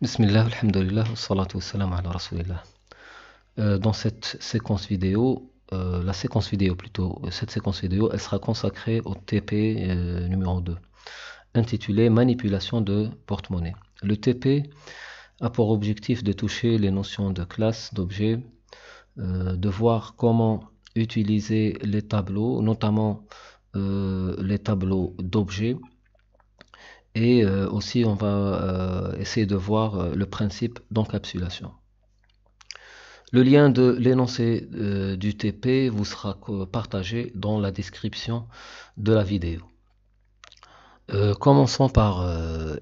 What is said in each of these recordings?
Bismillah, alhamdulillah, salatu wassalam ala rasulillah. Dans cette séquence vidéo, cette séquence vidéo, elle sera consacrée au TP numéro 2, intitulé Manipulation de porte-monnaie. Le TP a pour objectif de toucher les notions de classe, d'objet, de voir comment utiliser les tableaux, notamment les tableaux d'objets. Et aussi, on va essayer de voir le principe d'encapsulation. Le lien de l'énoncé du TP vous sera partagé dans la description de la vidéo. Commençons par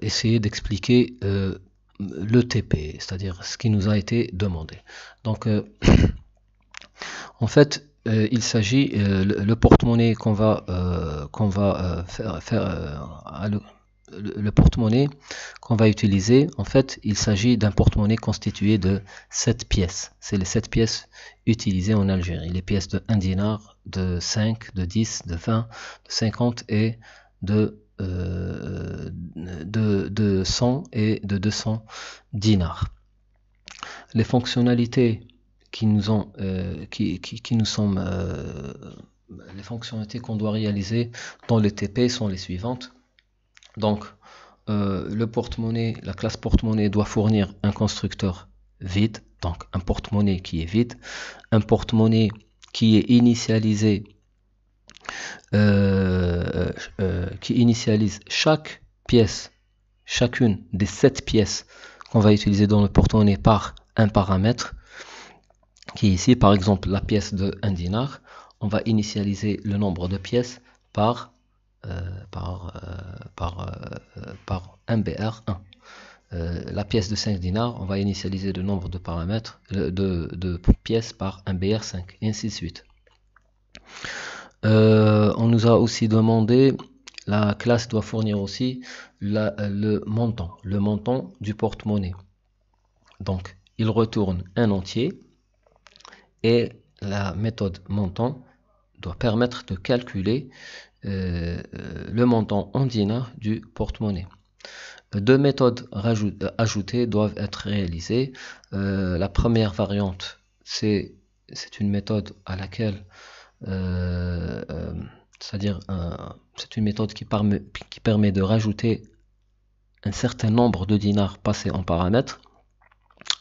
essayer d'expliquer le TP, c'est-à-dire ce qui nous a été demandé. Donc, en fait, il s'agit le porte-monnaie qu'on va le porte-monnaie qu'on va utiliser, en fait, il s'agit d'un porte-monnaie constitué de 7 pièces. C'est les 7 pièces utilisées en Algérie. Les pièces de 1 dinar, de 5, de 10, de 20, de 50 et de 100 et de 200 dinars. Les fonctionnalités les fonctionnalités qu'on doit réaliser dans le TP sont les suivantes. Donc, le porte-monnaie, la classe porte-monnaie doit fournir un constructeur vide, donc un porte-monnaie qui est vide, un porte-monnaie qui est initialisé, qui initialise chaque pièce, chacune des 7 pièces qu'on va utiliser dans le porte-monnaie par un paramètre, qui est ici par exemple la pièce de 1 dinar. On va initialiser le nombre de pièces par MBR1. La pièce de 5 dinars, on va initialiser le nombre de paramètres de pièces par MBR5, et ainsi de suite. On nous a aussi demandé, la classe doit fournir aussi le montant du porte-monnaie. Donc, il retourne un entier et la méthode montant doit permettre de calculer le montant en dinars du porte-monnaie. Deux méthodes ajoutées doivent être réalisées. La première variante, c'est une méthode à laquelle, c'est-à-dire c'est une méthode qui permet de rajouter un certain nombre de dinars passés en paramètres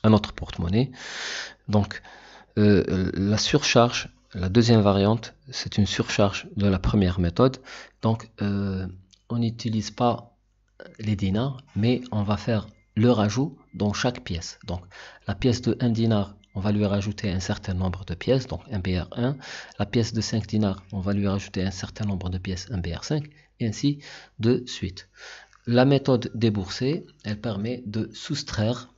à notre porte-monnaie. Donc, la surcharge, la deuxième variante, c'est une surcharge de la première méthode. Donc, on n'utilise pas les dinars, mais on va faire le rajout dans chaque pièce. Donc, la pièce de 1 dinar, on va lui rajouter un certain nombre de pièces, donc MBR1. La pièce de 5 dinars, on va lui rajouter un certain nombre de pièces, MBR5, et ainsi de suite. La méthode déboursée, elle permet de soustraire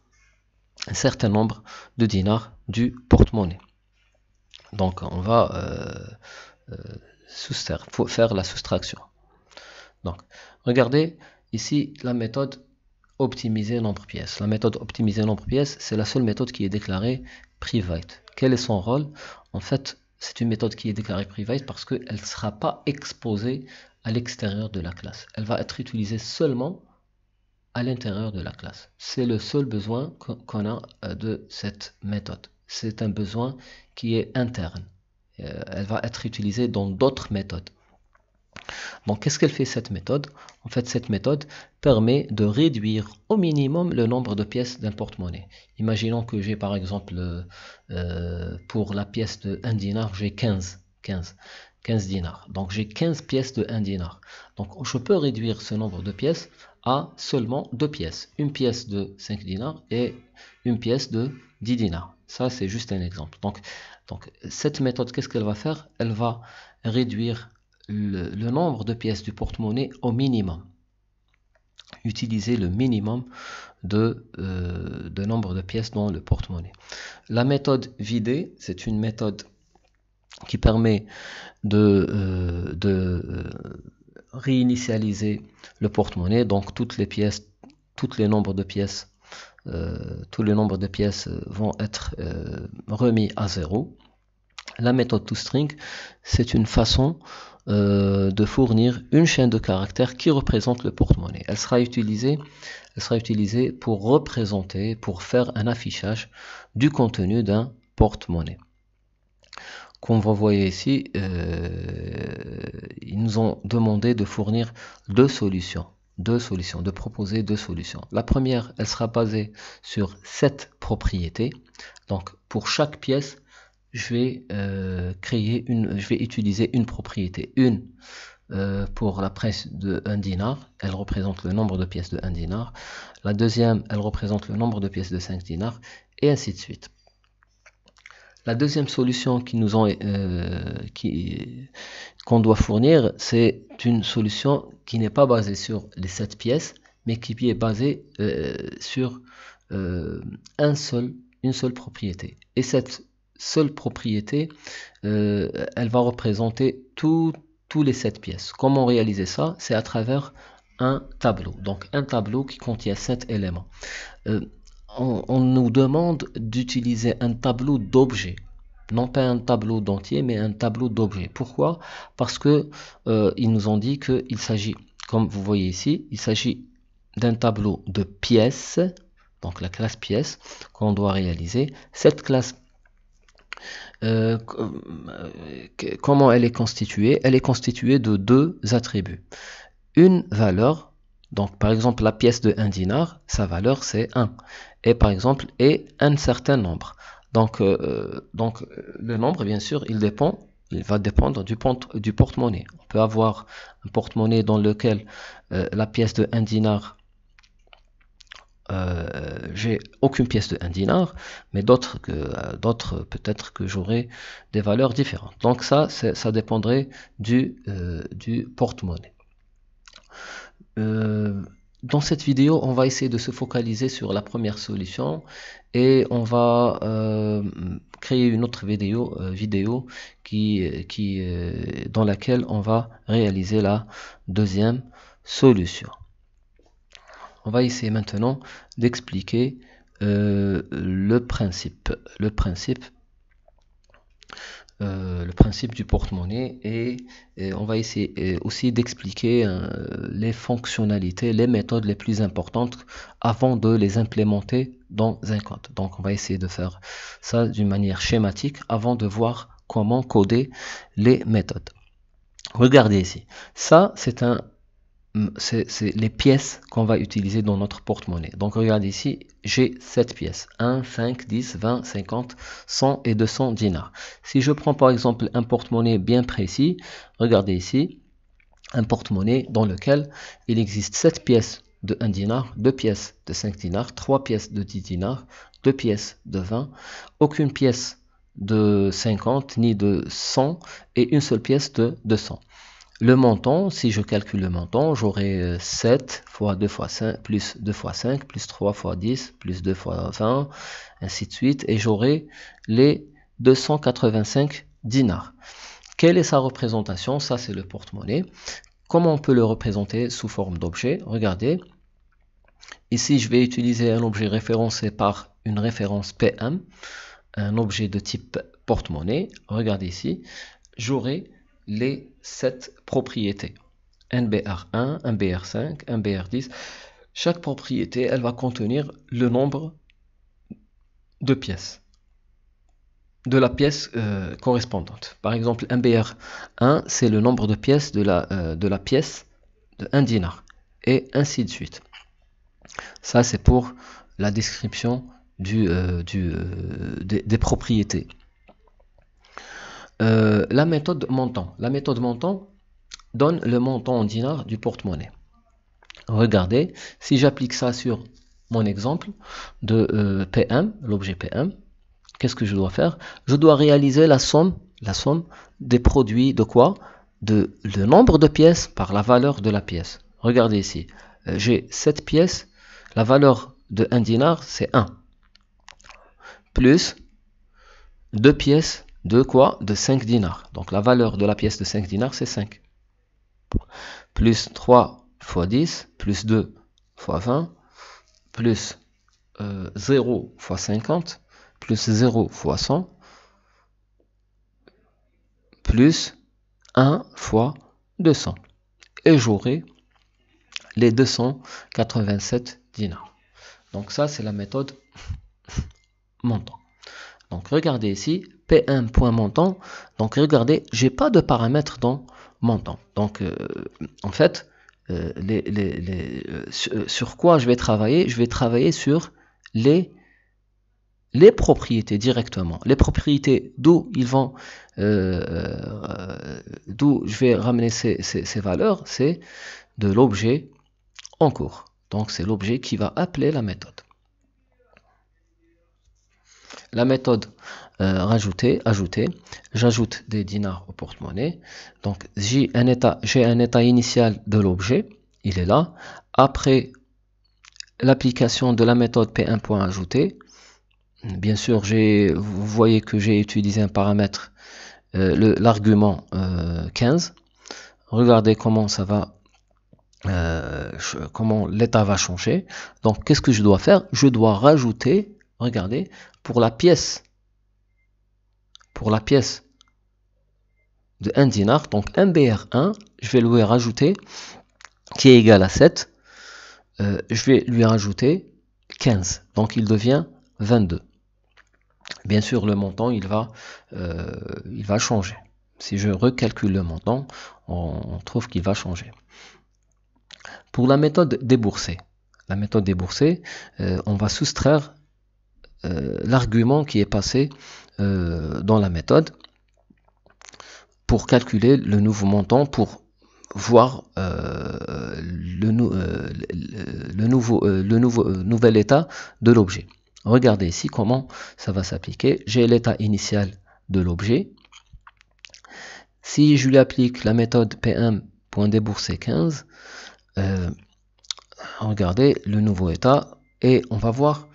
un certain nombre de dinars du porte-monnaie. Donc on va soustraire, faut faire la soustraction. Donc regardez ici la méthode optimiser nombre pièces. La méthode optimiser nombre pièces, c'est la seule méthode qui est déclarée private. Quel est son rôle? En fait, c'est une méthode qui est déclarée private parce qu'elle ne sera pas exposée à l'extérieur de la classe. Elle va être utilisée seulement à l'intérieur de la classe. C'est le seul besoin qu'on a de cette méthode. C'est un besoin qui est interne. Elle va être utilisée dans d'autres méthodes. Donc, qu'est-ce qu'elle fait cette méthode? En fait, cette méthode permet de réduire au minimum le nombre de pièces d'un porte-monnaie. Imaginons que j'ai par exemple, pour la pièce de 1 dinar, j'ai 15 dinars. Donc, j'ai 15 pièces de 1 dinar. Donc, je peux réduire ce nombre de pièces à seulement 2 pièces. Une pièce de 5 dinars et une pièce de 10 dinars. Ça, c'est juste un exemple. Donc cette méthode, qu'est-ce qu'elle va faire? Elle va réduire le nombre de pièces du porte-monnaie au minimum. Utiliser le minimum de nombre de pièces dans le porte-monnaie. La méthode vider, c'est une méthode qui permet de réinitialiser le porte-monnaie, donc toutes les pièces, tous les nombres de pièces vont être remis à 0. La méthode toString, c'est une façon de fournir une chaîne de caractères qui représente le porte-monnaie. Elle sera utilisée pour représenter, pour faire un affichage du contenu d'un porte-monnaie. Comme vous voyez ici, ils nous ont demandé de fournir deux solutions, de proposer deux solutions. La première, elle sera basée sur 7 propriétés. Donc, pour chaque pièce, je vais utiliser une propriété. Une pour la pièce de 1 dinar, elle représente le nombre de pièces de 1 dinar. La deuxième, elle représente le nombre de pièces de 5 dinars, et ainsi de suite. La deuxième solution qu'on doit fournir, c'est une solution qui n'est pas basée sur les 7 pièces, mais qui est basée sur une seule propriété. Et cette seule propriété, elle va représenter tous les 7 pièces. Comment réaliser ça? C'est à travers un tableau. Donc un tableau qui contient 7 éléments. On nous demande d'utiliser un tableau d'objets, non pas un tableau d'entier, mais un tableau d'objets. Pourquoi? Parce que ils nous ont dit qu'il s'agit, comme vous voyez ici, il s'agit d'un tableau de pièces, donc la classe pièce qu'on doit réaliser. Cette classe, comment elle est constituée? Elle est constituée de deux attributs. Une valeur, donc par exemple la pièce de 1 dinar, sa valeur c'est 1. Et par exemple, et un certain nombre. Donc le nombre, bien sûr, il va dépendre du porte-monnaie. On peut avoir un porte-monnaie dans lequel la pièce de 1 dinar, j'ai aucune pièce de 1 dinar, mais d'autres peut-être que j'aurai des valeurs différentes. Donc ça dépendrait du porte-monnaie. Dans cette vidéo, on va essayer de se focaliser sur la première solution et on va créer une autre vidéo dans laquelle on va réaliser la deuxième solution. On va essayer maintenant d'expliquer le principe du porte-monnaie et on va essayer aussi d'expliquer les fonctionnalités, les méthodes les plus importantes avant de les implémenter dans un code. Donc on va essayer de faire ça d'une manière schématique avant de voir comment coder les méthodes. Regardez ici, ça c'est les pièces qu'on va utiliser dans notre porte-monnaie. Donc regardez ici, j'ai 7 pièces, 1, 5, 10, 20, 50, 100 et 200 dinars. Si je prends par exemple un porte-monnaie bien précis, regardez ici, un porte-monnaie dans lequel il existe 7 pièces de 1 dinar, 2 pièces de 5 dinars, 3 pièces de 10 dinars, 2 pièces de 20, aucune pièce de 50 ni de 100 et une seule pièce de 200. Le montant, si je calcule le montant, j'aurai 7 fois 2 fois 5, plus 2 fois 5, plus 3 fois 10, plus 2 fois 20, ainsi de suite, et j'aurai les 285 dinars. Quelle est sa représentation? Ça, c'est le porte-monnaie. Comment on peut le représenter sous forme d'objet? Regardez. Ici, je vais utiliser un objet référencé par une référence PM, un objet de type porte-monnaie. Regardez ici, j'aurai les 7 propriétés. Un BR1, un BR5, un BR10. Chaque propriété, elle va contenir le nombre de pièces, de la pièce correspondante. Par exemple, un BR1, c'est le nombre de pièces de la pièce de 1 dinar. Et ainsi de suite. Ça, c'est pour la description des propriétés. La méthode montant. La méthode montant donne le montant en dinars du porte-monnaie. Regardez, si j'applique ça sur mon exemple de PM, l'objet PM, qu'est-ce que je dois faire? Je dois réaliser la somme des produits de quoi? De le nombre de pièces par la valeur de la pièce. Regardez ici, j'ai 7 pièces, la valeur de 1 dinar c'est 1, plus 2 pièces de quoi? De 5 dinars. Donc la valeur de la pièce de 5 dinars c'est 5. Plus 3 fois 10, plus 2 fois 20, plus 0 fois 50, plus 0 fois 100, plus 1 fois 200. Et j'aurai les 287 dinars. Donc ça, c'est la méthode montant. Donc regardez ici, P1.montant. Donc regardez, j'ai pas de paramètres dans montant. Donc en fait, sur quoi je vais travailler? Je vais travailler sur les propriétés directement. Les propriétés d'où ils vont, d'où je vais ramener ces valeurs, c'est de l'objet en cours. Donc c'est l'objet qui va appeler la méthode. La méthode ajouter, j'ajoute des dinars au porte-monnaie. Donc j'ai un état initial de l'objet, il est là. Après l'application de la méthode P1.ajouter, bien sûr, vous voyez que j'ai utilisé un paramètre, l'argument 15. Regardez comment ça va, comment l'état va changer. Donc qu'est-ce que je dois faire? Je dois rajouter, regardez, pour la pièce de 1 dinar, donc un BR1, je vais lui rajouter, qui est égal à 7, je vais lui rajouter 15, donc il devient 22. Bien sûr, le montant, il va changer. Si je recalcule le montant, on trouve qu'il va changer. Pour la méthode déboursée, on va soustraire l'argument qui est passé dans la méthode pour calculer le nouveau montant, pour voir le nouvel état de l'objet. Regardez ici comment ça va s'appliquer. J'ai l'état initial de l'objet. Si je lui applique la méthode P1.débourser 15, regardez le nouveau état et on va voir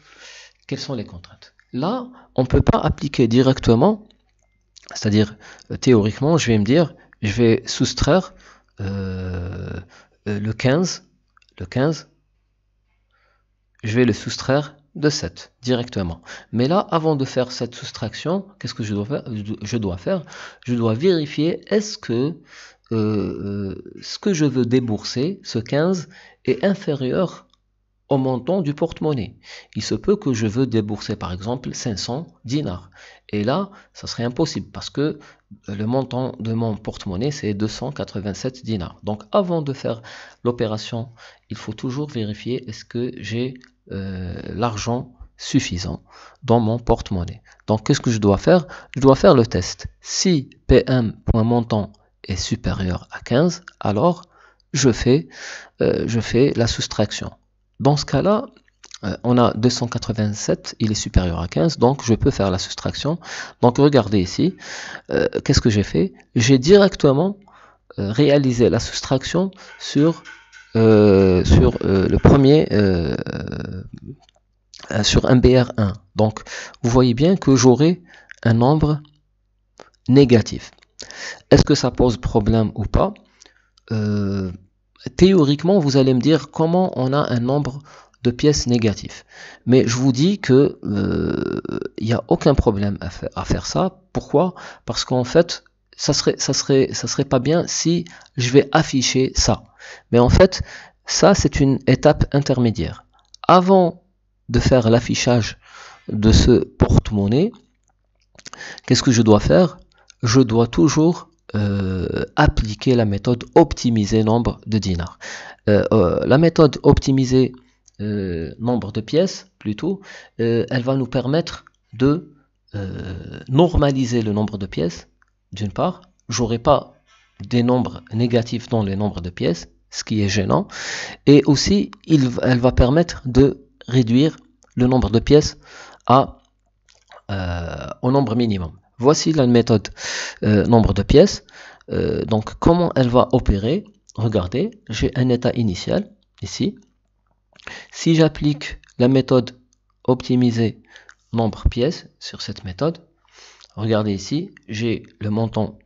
quelles sont les contraintes. Là, on ne peut pas appliquer directement, c'est-à-dire théoriquement, je vais me dire, je vais soustraire le 15, je vais le soustraire de 7 directement. Mais là, avant de faire cette soustraction, qu'est-ce que je dois faire? Je dois vérifier est-ce que ce que je veux débourser, ce 15, est inférieur au montant du porte-monnaie. Il se peut que je veux débourser par exemple 500 dinars. Et là, ça serait impossible parce que le montant de mon porte-monnaie, c'est 287 dinars. Donc avant de faire l'opération, il faut toujours vérifier est-ce que j'ai l'argent suffisant dans mon porte-monnaie. Donc qu'est-ce que je dois faire? Je dois faire le test. Si PM.montant est supérieur à 15, alors je fais la soustraction. Dans ce cas-là, on a 287, il est supérieur à 15, donc je peux faire la soustraction. Donc regardez ici, qu'est-ce que j'ai fait? J'ai directement réalisé la soustraction sur le premier, sur un BR1. Donc vous voyez bien que j'aurai un nombre négatif. Est-ce que ça pose problème ou pas? Théoriquement, vous allez me dire comment on a un nombre de pièces négatives. Mais je vous dis que il n'y a aucun problème à faire ça. Pourquoi? Parce qu'en fait, ça serait pas bien si je vais afficher ça. Mais en fait, ça c'est une étape intermédiaire. Avant de faire l'affichage de ce porte-monnaie, qu'est-ce que je dois faire? Je dois toujours appliquer la méthode optimiser nombre de dinars. La méthode optimiser nombre de pièces, plutôt, elle va nous permettre de normaliser le nombre de pièces. D'une part, j'aurai pas des nombres négatifs dans les nombres de pièces, ce qui est gênant, et aussi elle va permettre de réduire le nombre de pièces au nombre minimum. Voici la méthode nombre de pièces. Donc comment elle va opérer? Regardez, j'ai un état initial ici. Si j'applique la méthode optimiser nombre pièces sur cette méthode, regardez ici, j'ai le montant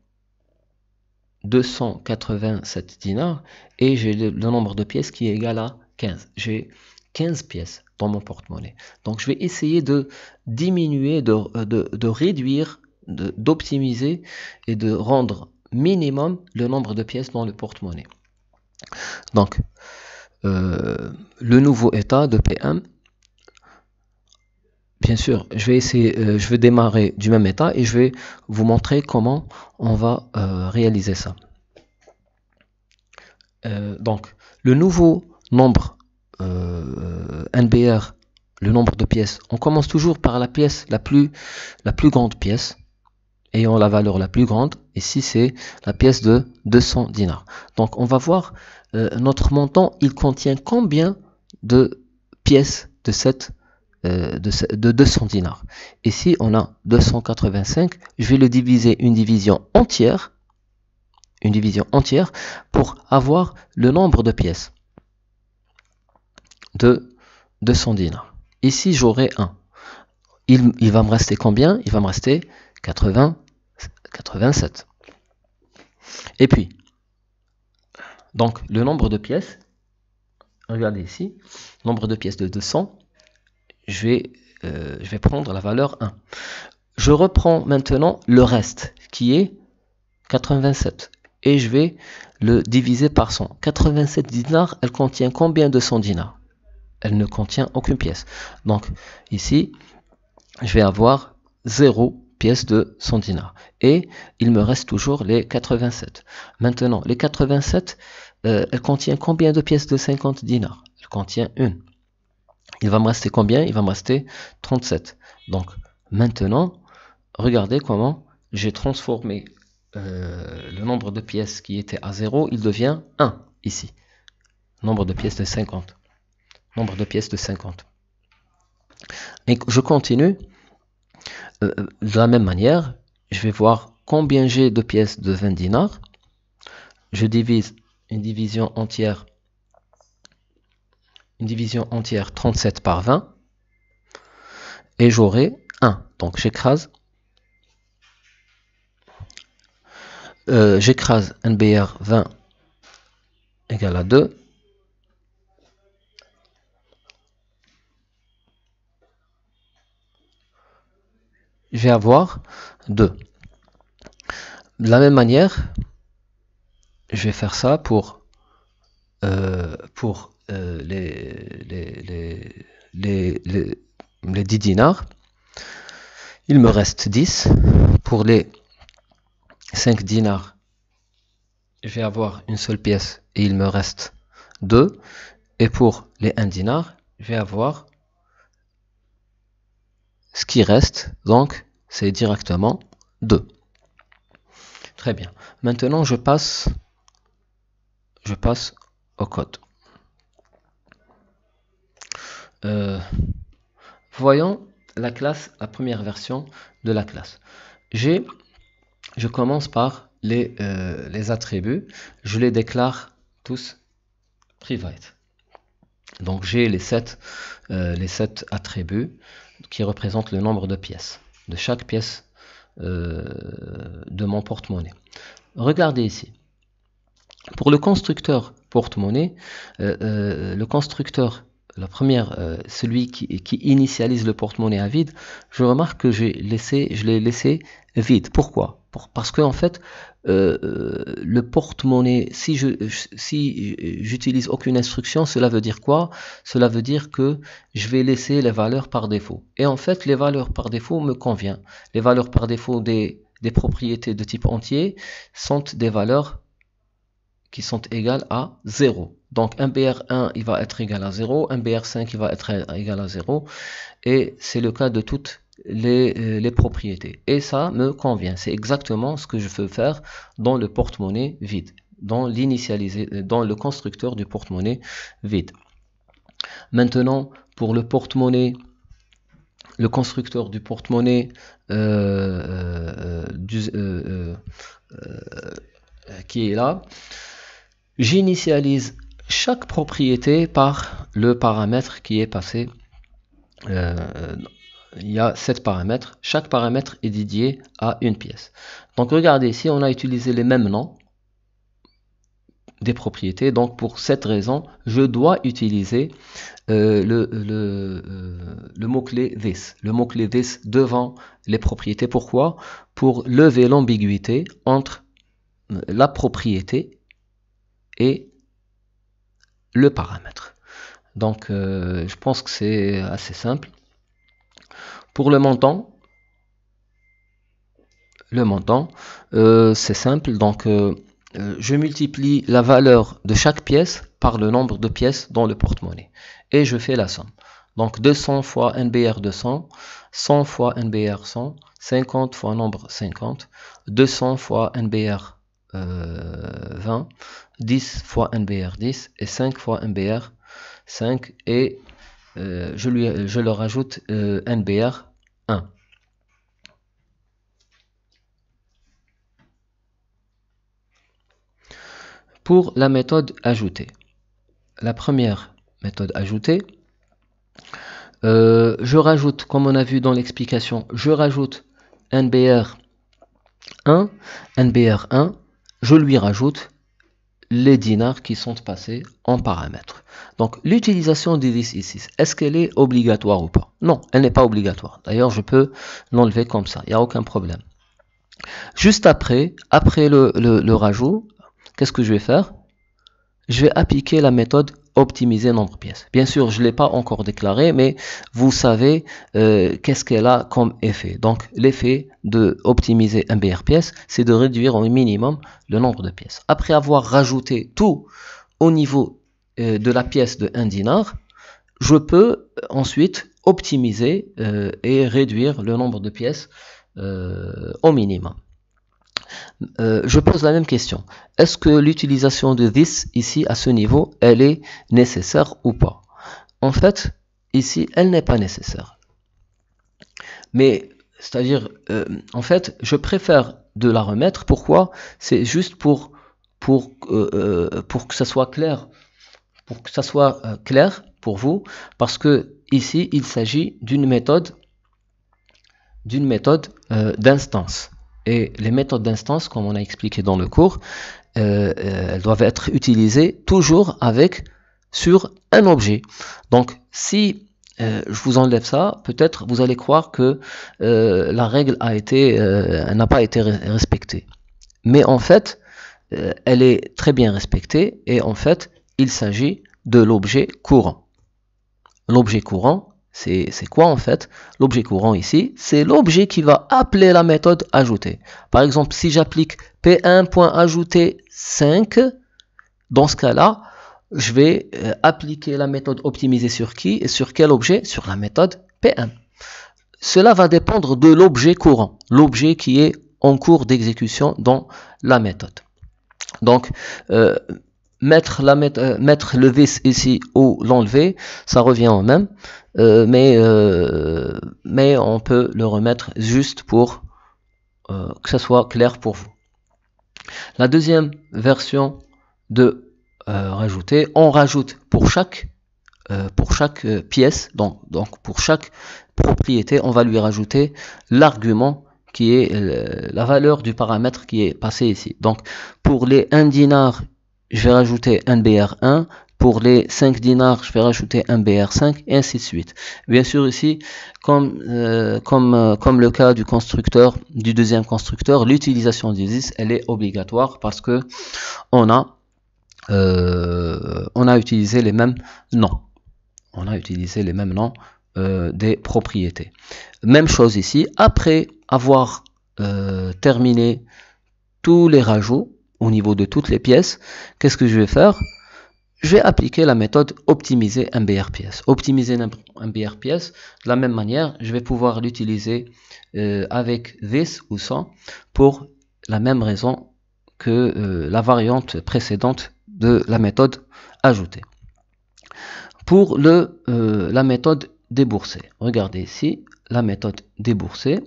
287 dinars et j'ai le nombre de pièces qui est égal à 15. J'ai 15 pièces dans mon porte-monnaie. Donc je vais essayer de diminuer, de réduire d'optimiser et de rendre minimum le nombre de pièces dans le porte-monnaie. Donc, le nouveau état de PM, bien sûr, je vais démarrer du même état et je vais vous montrer comment on va réaliser ça. Donc, le nouveau nombre NBR, le nombre de pièces, on commence toujours par la pièce la plus grande pièce, ayant la valeur la plus grande. Ici, c'est la pièce de 200 dinars. Donc, on va voir notre montant, il contient combien de pièces de 200 dinars. Ici, on a 285. Je vais le diviser une division entière pour avoir le nombre de pièces de 200 dinars. Ici, j'aurai 1. Il va me rester combien? Il va me rester 87. Et puis, donc, le nombre de pièces, regardez ici, nombre de pièces de 200, je vais prendre la valeur 1. Je reprends maintenant le reste, qui est 87. Et je vais le diviser par 100. 87 dinars, elle contient combien de 100 dinars? Elle ne contient aucune pièce. Donc, ici, je vais avoir 0 pièce de 100 dinars. Et il me reste toujours les 87. Maintenant, les 87, elle contient combien de pièces de 50 dinars? Elle contient une. Il va me rester combien? Il va me rester 37. Donc, maintenant, regardez comment j'ai transformé le nombre de pièces qui était à 0, il devient 1 ici. Nombre de pièces de 50. Nombre de pièces de 50. Et je continue. De la même manière, je vais voir combien j'ai de pièces de 20 dinars. Je divise une division entière 37 par 20. Et j'aurai 1. Donc j'écrase. J'écrase NBR 20 égale à 2. Je vais avoir 2. De la même manière, je vais faire ça pour les 10 dinars. Il me reste 10. Pour les 5 dinars, je vais avoir une seule pièce et il me reste 2. Et pour les 1 dinar, je vais avoir ce qui reste, donc c'est directement 2. Très bien. Maintenant, je passe au code. Voyons la première version de la classe. Je commence par les attributs. Je les déclare tous private. Donc j'ai les 7 attributs qui représentent le nombre de pièces, de chaque pièce de mon porte-monnaie. Regardez ici. Pour le constructeur porte-monnaie, le constructeur, celui qui initialise le porte-monnaie à vide, je remarque que je l'ai laissé vide. Pourquoi? Parce que en fait, le porte-monnaie, si j'utilise aucune instruction, cela veut dire quoi? Cela veut dire que je vais laisser les valeurs par défaut. Et en fait, les valeurs par défaut me conviennent. Les valeurs par défaut des propriétés de type entier sont des valeurs qui sont égales à 0. Donc, un BR1, il va être égal à 0. Un BR5, il va être égal à 0. Et c'est le cas de toutes les propriétés. Et ça me convient. C'est exactement ce que je veux faire dans le porte-monnaie vide, dans le constructeur du porte-monnaie vide. Maintenant, pour le porte-monnaie, le constructeur du porte-monnaie qui est là, j'initialise chaque propriété par le paramètre qui est passé. Il y a 7 paramètres. Chaque paramètre est dédié à une pièce. Donc regardez ici, on a utilisé les mêmes noms des propriétés. Donc pour cette raison, je dois utiliser le le mot-clé this. Le mot-clé this devant les propriétés. Pourquoi? Pour lever l'ambiguïté entre la propriété et le paramètre. Donc, je pense que c'est assez simple. Pour le montant, c'est simple. Donc, je multiplie la valeur de chaque pièce par le nombre de pièces dans le porte-monnaie. Et je fais la somme. Donc, 200 fois NBR 200, 100 fois NBR 100, 50 fois nombre 50, 200 fois NBR 20, 10 fois NBR 10 et 5 fois NBR 5 et je leur ajoute NBR 1. Pour la méthode ajoutée, la première méthode ajoutée, je rajoute, comme on a vu dans l'explication, je rajoute NBR 1, NBR 1, je lui rajoute les dinars qui sont passés en paramètres. Donc l'utilisation de this ici, est-ce qu'elle est obligatoire ou pas? Non, elle n'est pas obligatoire. D'ailleurs, je peux l'enlever comme ça, il n'y a aucun problème. Juste après le rajout, qu'est-ce que je vais faire? Je vais appliquer la méthode optimiser nombre pièces. Bien sûr, je ne l'ai pas encore déclaré, mais vous savez qu'est-ce qu'elle a comme effet. Donc, l'effet de optimiser NBR pièces, c'est de réduire au minimum le nombre de pièces. Après avoir rajouté tout au niveau de la pièce de 1 dinar, je peux ensuite optimiser et réduire le nombre de pièces au minimum. Je pose la même question. Est-ce que l'utilisation de this ici à ce niveau, elle est nécessaire ou pas? En fait, ici, elle n'est pas nécessaire. Mais, c'est-à-dire, en fait, je préfère de la remettre. Pourquoi? C'est juste pour que ça soit clair. Pour que ça soit clair pour vous. Parce que ici, il s'agit d'une méthode d'instance. Et les méthodes d'instance, comme on a expliqué dans le cours, elles doivent être utilisées toujours sur un objet. Donc, si je vous enlève ça, peut-être vous allez croire que la règle n'a pas été respectée. Mais en fait, elle est très bien respectée et en fait, il s'agit de l'objet courant. L'objet courant, c'est quoi en fait? L'objet courant ici, c'est l'objet qui va appeler la méthode ajoutée. Par exemple, si j'applique P1.ajouter 5, dans ce cas-là, je vais appliquer la méthode optimiser sur qui et sur quel objet? Sur la méthode P1. Cela va dépendre de l'objet courant, l'objet qui est en cours d'exécution dans la méthode. Donc, mettre le this ici ou l'enlever, ça revient au même, mais on peut le remettre juste pour que ça soit clair pour vous. La deuxième version de rajouter, on rajoute pour chaque pièce, donc pour chaque propriété, on va lui rajouter l'argument qui est la valeur du paramètre qui est passé ici. Donc pour les 1 dinar, je vais rajouter NBR1, pour les 5 dinars, je vais rajouter NBR5, et ainsi de suite. Bien sûr, ici, comme le cas du constructeur, du deuxième constructeur, l'utilisation du this, elle est obligatoire parce que on a utilisé les mêmes noms. On a utilisé les mêmes noms des propriétés. Même chose ici, après avoir terminé tous les rajouts, au niveau de toutes les pièces, qu'est-ce que je vais faire? Je vais appliquer la méthode optimiser NBR pièce. Optimiser NBR pièce, de la même manière, je vais pouvoir l'utiliser avec this ou sans pour la même raison que la variante précédente de la méthode ajoutée. Pour la méthode déboursée, regardez ici, la méthode déboursée.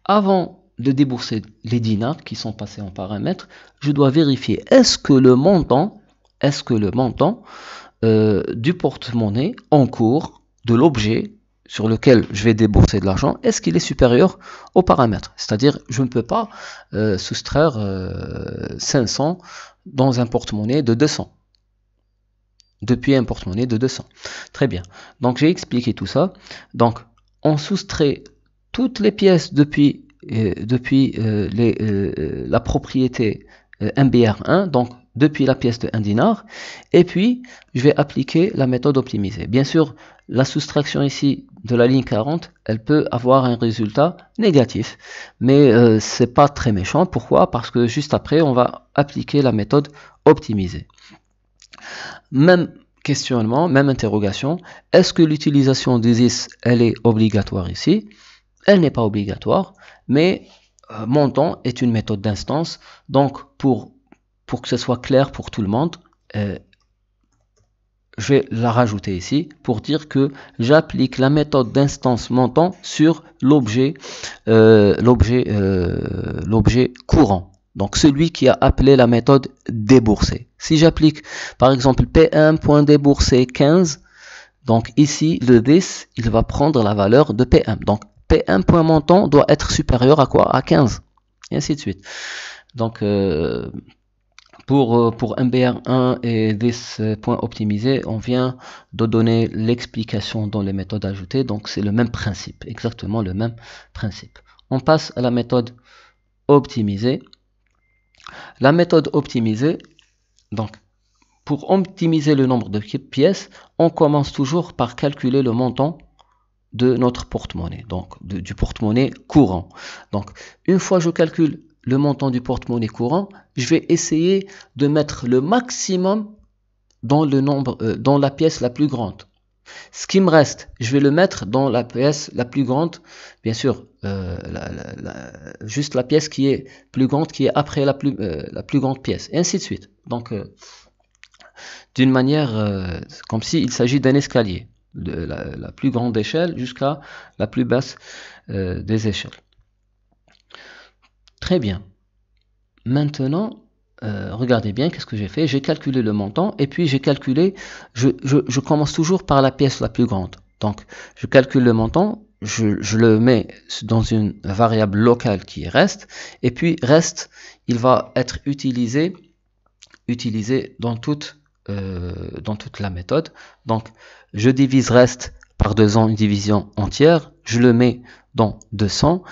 Avant de débourser les dinars qui sont passés en paramètres, je dois vérifier est-ce que le montant du porte-monnaie en cours de l'objet sur lequel je vais débourser de l'argent, est-ce qu'il est supérieur au paramètre? C'est-à-dire, je ne peux pas soustraire 500 dans un porte-monnaie de 200. depuis un porte-monnaie de 200. Très bien. Donc j'ai expliqué tout ça. Donc on soustrait toutes les pièces depuis la propriété MBR1, donc depuis la pièce de 1 dinar, et puis je vais appliquer la méthode optimisée. Bien sûr, la soustraction ici de la ligne 40, elle peut avoir un résultat négatif, mais c'est pas très méchant. Pourquoi? Parce que juste après, on va appliquer la méthode optimisée. Même questionnement, même interrogation, est-ce que l'utilisation du this, elle est obligatoire ici? Elle n'est pas obligatoire, mais montant est une méthode d'instance, donc pour que ce soit clair pour tout le monde, je vais la rajouter ici pour dire que j'applique la méthode d'instance montant sur l'objet courant. Donc celui qui a appelé la méthode déboursée. Si j'applique par exemple P1.déboursé 15, donc ici le this, il va prendre la valeur de P1. Donc P1.montant doit être supérieur à quoi? À 15. Et ainsi de suite. Donc pour MBR1 et this point optimisé, on vient de donner l'explication dans les méthodes ajoutées, donc c'est le même principe, exactement le même principe. On passe à la méthode optimisée. La méthode optimisée, donc pour optimiser le nombre de pièces, on commence toujours par calculer le montant de notre porte-monnaie, donc du porte-monnaie courant. Donc une fois je calcule le montant du porte-monnaie courant, je vais essayer de mettre le maximum dans le nombre, dans la pièce la plus grande. Ce qui me reste, je vais le mettre dans la pièce la plus grande, bien sûr, juste la pièce qui est plus grande, qui est après la plus grande pièce, et ainsi de suite. Donc, d'une manière comme s'il s'agit d'un escalier, de la plus grande échelle jusqu'à la plus basse des échelles. Très bien. Maintenant, regardez bien qu'est-ce que j'ai fait. J'ai calculé le montant et puis j'ai calculé, je commence toujours par la pièce la plus grande. Donc, je calcule le montant, je le mets dans une variable locale qui est reste, et puis reste, il va être utilisé dans toute la méthode. Donc, je divise reste par 200, une division entière, je le mets dans 200,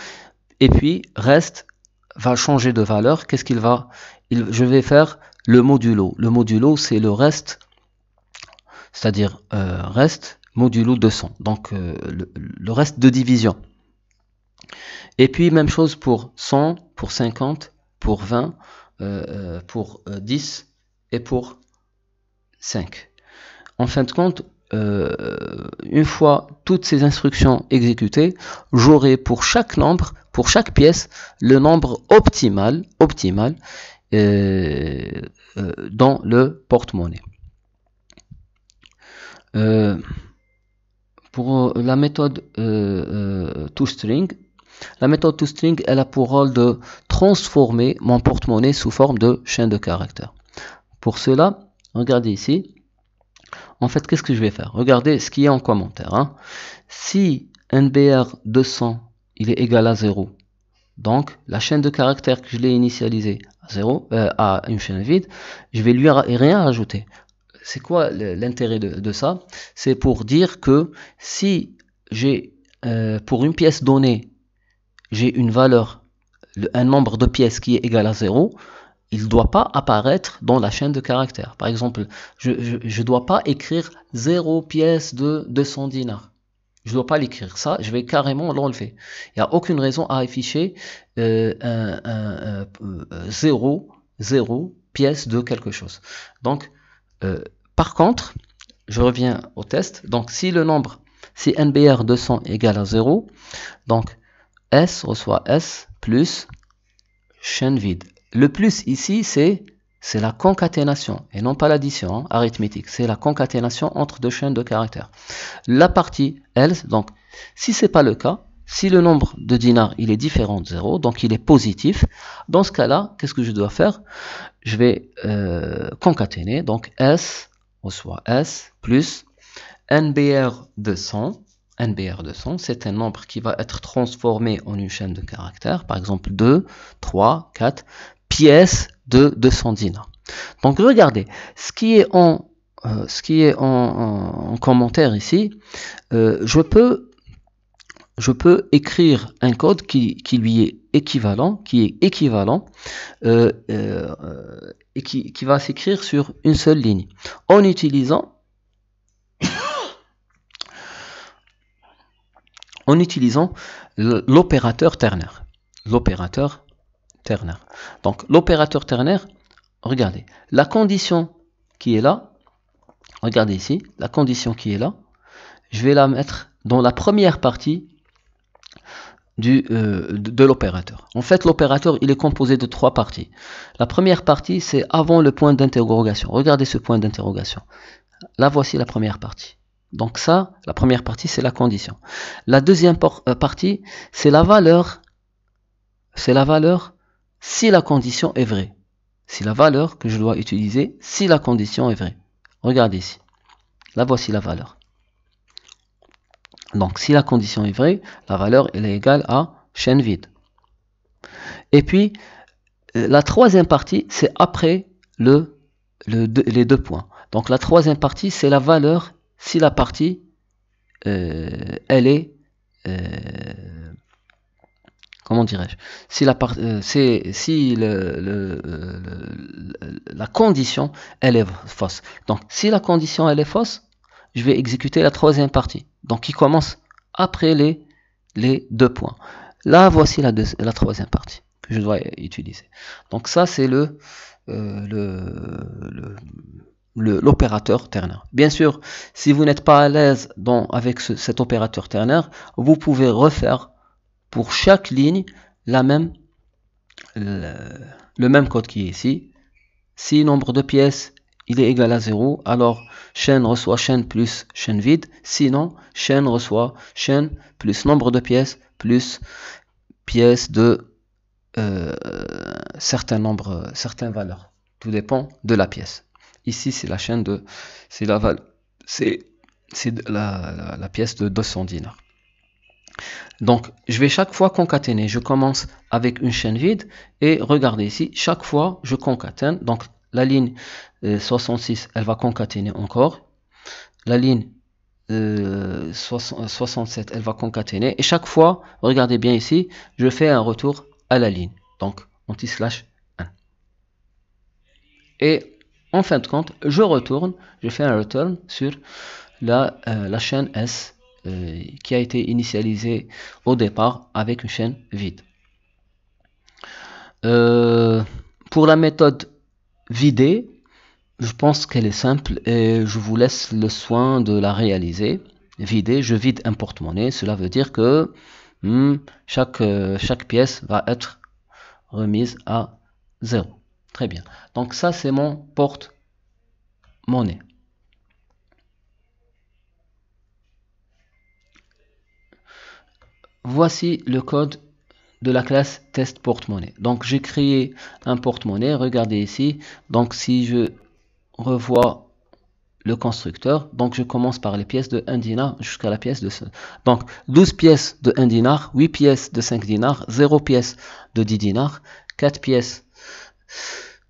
et puis reste va changer de valeur. Qu'est-ce qu'il va? Je vais faire le modulo. Le modulo, c'est le reste, c'est-à-dire reste modulo 200. Donc le reste de division. Et puis même chose pour 100, pour 50, pour 20, pour 10 et pour 5. En fin de compte, une fois toutes ces instructions exécutées, j'aurai pour chaque nombre, pour chaque pièce, le nombre optimal dans le porte-monnaie. Pour la méthode toString, la méthode toString, elle a pour rôle de transformer mon porte-monnaie sous forme de chaîne de caractères. Pour cela, regardez ici. En fait, qu'est-ce que je vais faire? Regardez ce qui est en commentaire. Hein. Si NBR200 il est égal à 0, donc la chaîne de caractères que je l'ai initialisée à 0, à une chaîne vide, je vais lui rien rajouter. C'est quoi l'intérêt de ça? C'est pour dire que si j'ai pour une pièce donnée, j'ai une valeur, un nombre de pièces qui est égal à 0, il ne doit pas apparaître dans la chaîne de caractères. Par exemple, je ne dois pas écrire 0 pièce de 200 dinars. Je ne dois pas l'écrire. Ça, je vais carrément l'enlever. Il n'y a aucune raison à afficher 0 pièce de quelque chose. Donc, par contre, je reviens au test. Donc, si le nombre, si NBR200 égale à 0, donc S reçoit S plus chaîne vide. Le plus ici, c'est la concaténation et non pas l'addition hein, arithmétique. C'est la concaténation entre deux chaînes de caractères. La partie else, donc si ce n'est pas le cas, si le nombre de dinars il est différent de 0, donc il est positif, dans ce cas-là, qu'est-ce que je dois faire? Je vais concaténer, donc S reçoit S plus NBR200. NBR200, c'est un nombre qui va être transformé en une chaîne de caractères, par exemple 2, 3, 4 pièces de 200 dinars. Donc regardez, ce qui est en ce qui est en commentaire ici, je peux écrire un code qui lui est équivalent, et qui va s'écrire sur une seule ligne, en utilisant l'opérateur ternaire. Donc l'opérateur ternaire, regardez, la condition qui est là, regardez ici, la condition qui est là, je vais la mettre dans la première partie de l'opérateur. En fait, l'opérateur, il est composé de trois parties. La première partie, c'est avant le point d'interrogation. Regardez ce point d'interrogation. Là, voici la première partie. Donc ça, la première partie, c'est la condition. La deuxième partie, c'est la valeur si la condition est vraie. C'est la valeur que je dois utiliser si la condition est vraie. Regardez ici. Là, voici la valeur. Donc, si la condition est vraie, la valeur elle est égale à chaîne vide. Et puis, la troisième partie, c'est après les deux points. Donc, la troisième partie, c'est la valeur si la partie, elle est, comment dirais-je, si la condition, elle est fausse. Donc, si la condition, elle est fausse, je vais exécuter la troisième partie. Donc, qui commence après les deux points. Là, voici la troisième partie que je dois utiliser. Donc, ça, c'est l'opérateur ternaire. Bien sûr, si vous n'êtes pas à l'aise avec cet opérateur ternaire, vous pouvez refaire pour chaque ligne le même code qui est ici. Si nombre de pièces il est égal à 0, alors chaîne reçoit chaîne plus chaîne vide. Sinon, chaîne reçoit chaîne plus nombre de pièces plus pièces de certaines valeurs. Tout dépend de la pièce. Ici, c'est la chaîne de, c'est la pièce de 200 dinars. Donc, je vais chaque fois concaténer. Je commence avec une chaîne vide et regardez ici, chaque fois je concatène. Donc, la ligne 66, elle va concaténer encore. La ligne 67, elle va concaténer. Et chaque fois, regardez bien ici, je fais un retour à la ligne. Donc, anti/1. Et en fin de compte, je fais un return sur la chaîne S qui a été initialisée au départ avec une chaîne vide. Pour la méthode vider, je pense qu'elle est simple et je vous laisse le soin de la réaliser. Vider, je vide un porte-monnaie, cela veut dire que chaque pièce va être remise à 0. Très bien. Donc ça, c'est mon porte-monnaie. Voici le code de la classe test porte-monnaie. Donc j'ai créé un porte-monnaie, regardez ici. Donc si je revois le constructeur, donc je commence par les pièces de 1 dinar jusqu'à la pièce de... Donc 12 pièces de 1 dinar, 8 pièces de 5 dinars, 0 pièces de 10 dinars, 4 pièces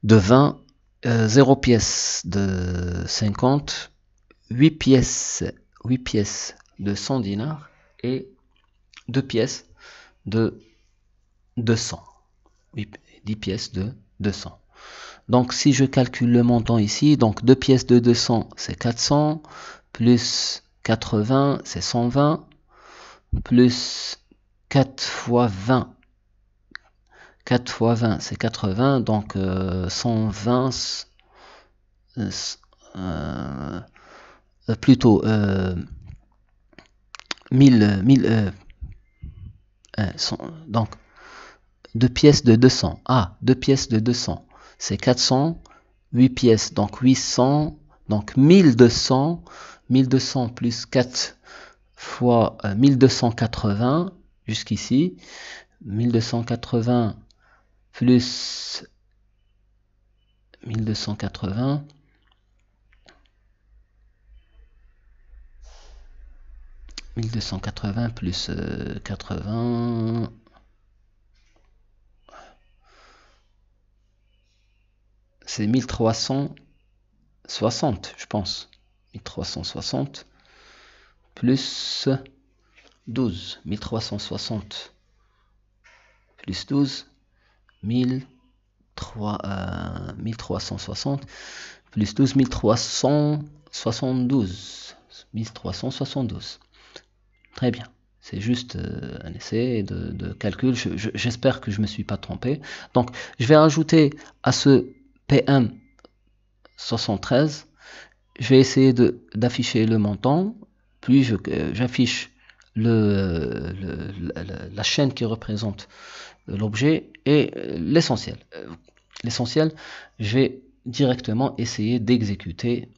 de 20, 0 pièces de 50, 8 pièces de 100 dinars et 2 pièces de 200. 10 pièces de 200. Donc si je calcule le montant ici, donc 2 pièces de 200 c'est 400, plus 80 c'est 120, plus 4 fois 20, 4 fois 20 c'est 80, donc 120, plutôt 1000, donc 2 pièces de 200, 2 pièces de 200 c'est 400, 8 pièces, donc 800, donc 1200, 1200 plus 4 fois 1280, jusqu'ici, 1280 plus 1280, plus 80, c'est 1300, 1360, je pense. 1360 plus 12. 1360 plus 12. 1360 plus 12. 1372. 1372. Très bien. C'est juste un essai de calcul. J'espère que je ne me suis pas trompé. Donc, je vais ajouter à ce PM 73. Je vais essayer d'afficher le montant. Puis, j'affiche la chaîne qui représente l'objet et l'essentiel. L'essentiel, je vais directement essayer d'exécuter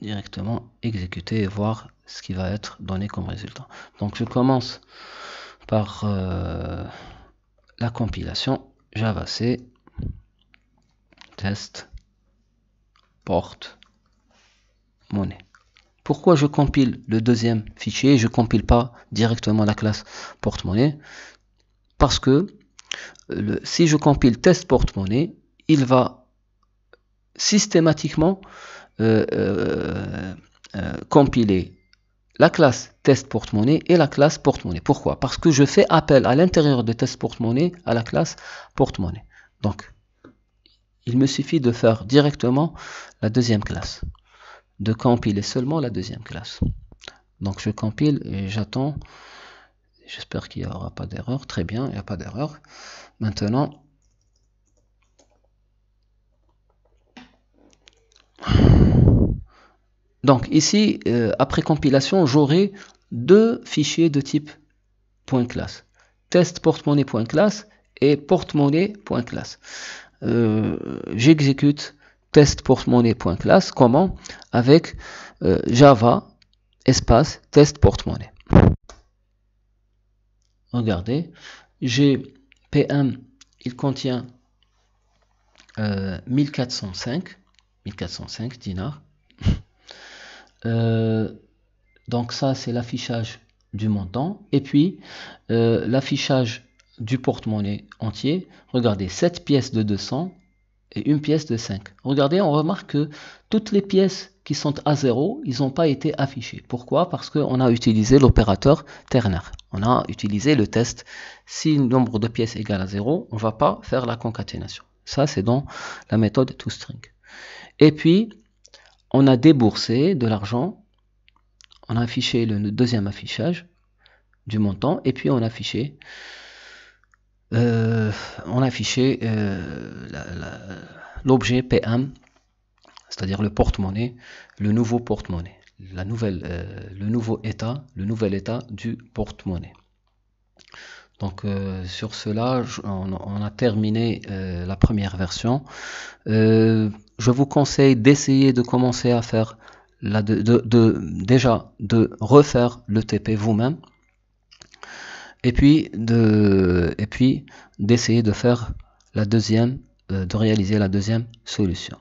et voir ce qui va être donné comme résultat. Donc je commence par la compilation Java C test porte monnaie. Pourquoi je compile le deuxième fichier, je compile pas directement la classe porte-monnaie? Parce que si je compile test porte-monnaie, il va systématiquement compiler la classe test porte-monnaie et la classe porte-monnaie. Pourquoi? Parce que je fais appel à l'intérieur de test porte-monnaie à la classe porte-monnaie. Donc, il me suffit de faire directement la deuxième classe, de compiler seulement la deuxième classe. Donc, je compile et j'attends. J'espère qu'il n'y aura pas d'erreur. Très bien, il n'y a pas d'erreur. Maintenant, donc ici, après compilation, j'aurai deux fichiers de type .class. Test porte-monnaie.class et porte-monnaie.class. J'exécute test porte-monnaie.class. Comment? Avec Java espace test porte-monnaie. Regardez, j'ai PM, il contient 1405 dinars. Donc ça, c'est l'affichage du montant. Et puis, l'affichage du porte-monnaie entier. Regardez, 7 pièces de 200 et une pièce de 5. Regardez, on remarque que toutes les pièces qui sont à 0, ils n'ont pas été affichées. Pourquoi? Parce qu'on a utilisé l'opérateur ternaire. On a utilisé le test. Si le nombre de pièces égale à 0, on ne va pas faire la concaténation. Ça, c'est dans la méthode toString. Et puis, on a déboursé de l'argent. On a affiché le deuxième affichage du montant. Et puis, on a affiché l'objet PM, c'est-à-dire le porte-monnaie, le nouveau porte-monnaie, le nouvel état du porte-monnaie. Donc sur cela, on a terminé la première version. Je vous conseille d'essayer de commencer à faire déjà de refaire le TP vous-même, et puis d'essayer de faire la deuxième, de réaliser la deuxième solution.